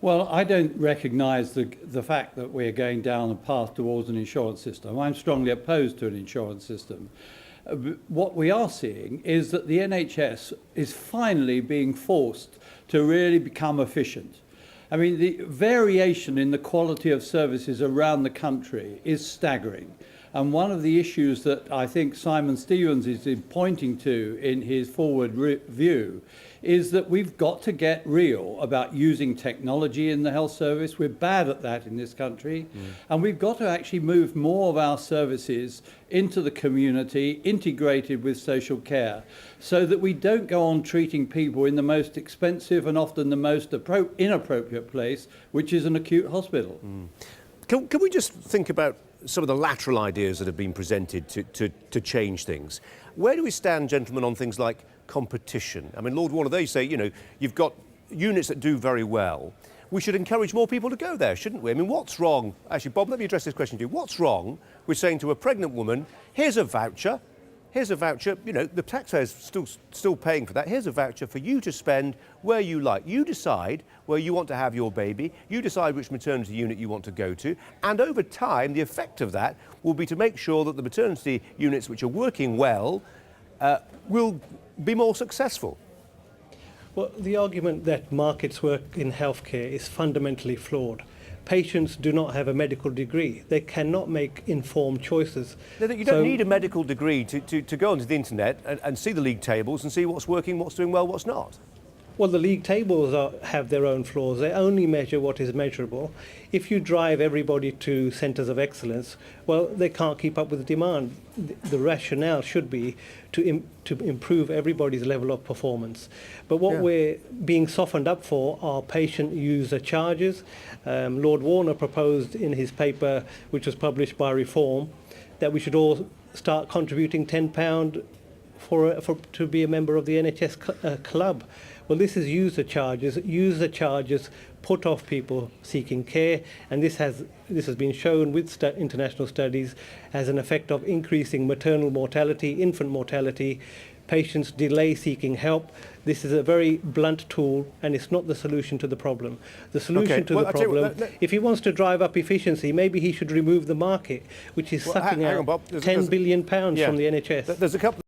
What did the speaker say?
Well, I don't recognise the fact that we're going down a path towards an insurance system. I'm strongly opposed to an insurance system. What we are seeing is that the NHS is finally being forced to really become efficient. I mean, the variation in the quality of services around the country is staggering. And one of the issues that I think Simon Stevens is pointing to in his forward view is that we've got to get real about using technology in the health service. We're bad at that in this country. And we've got to actually move more of our services into the community, integrated with social care, so that we don't go on treating people in the most expensive and often the most inappropriate place, which is an acute hospital. Can we just think about some of the lateral ideas that have been presented to change things? Where do we stand, gentlemen, on things like competition? I mean, Lord Warner, they say, you know, you've got units that do very well. We should encourage more people to go there, shouldn't we? I mean, what's wrong? Actually, Bob, let me address this question to you. What's wrong with saying to a pregnant woman, here's a voucher, you know, the taxpayer's still paying for that. Here's a voucher for you to spend where you like. You decide where you want to have your baby. You decide which maternity unit you want to go to. And over time, the effect of that will be to make sure that the maternity units which are working well will be more successful. Well, the argument that markets work in healthcare is fundamentally flawed. Patients do not have a medical degree. They cannot make informed choices. You don't need a medical degree to go onto the internet and see the league tables and see what's working, what's doing well, what's not. Well, the league tables have their own flaws. They only measure what is measurable. If you drive everybody to centres of excellence, well, they can't keep up with the demand. The rationale should be to improve everybody's level of performance. But what we're being softened up for are patient user charges. Lord Warner proposed in his paper, which was published by Reform, that we should all start contributing £10 to be a member of the NHS club. Well, this is user charges. User charges put off people seeking care, and this has been shown with international studies as an effect of increasing maternal mortality, infant mortality. Patients delay seeking help. This is a very blunt tool, and it's not the solution to the problem. The solution to the problem, if he wants to drive up efficiency, maybe he should remove the market, which is sucking out £10 billion from the NHS. There's a couple